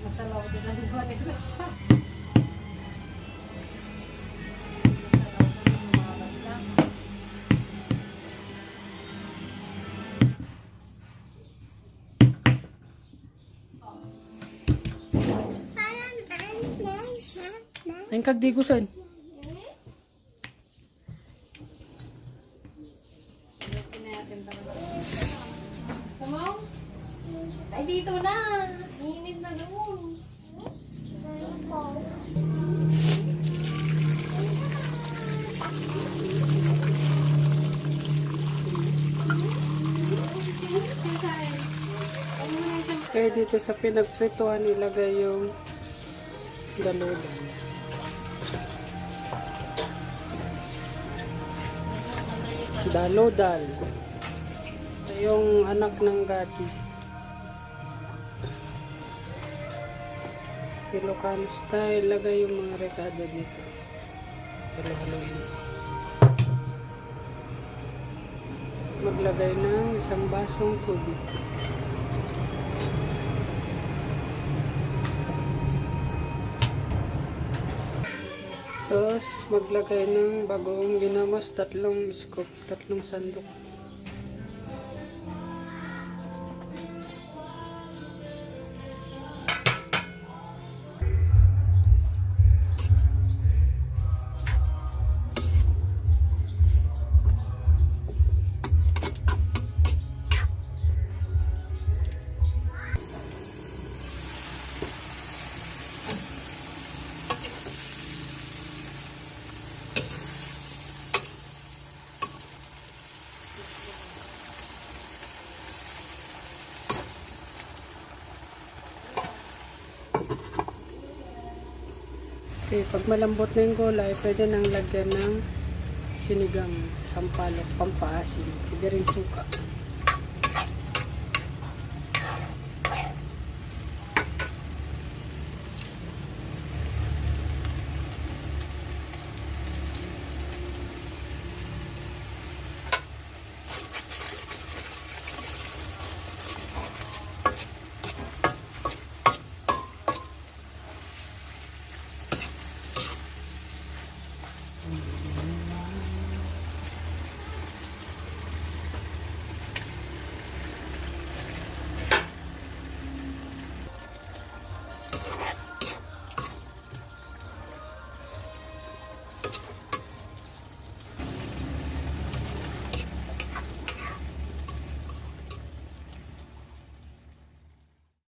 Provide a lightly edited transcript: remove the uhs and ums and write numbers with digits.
Masalaw din ang balik na. Ayun kagdigusan. Ay, dito na. Init na doon. Kaya dito sa pinagprituhan ilagay yung daludan. Dalodal. Ito yung anak ng gati. Ilocano style, lagay yung mga rekado dito. Halo-haloin. Maglagay ng isang basong tubig. Tapos, maglagay ng bagoong ginamos, 3 scoop, 3 sandok. Okay, pag malambot na yung gulay, pwede nang lagyan ng sinigang, sampalok, pampaasim, pwede rin suka.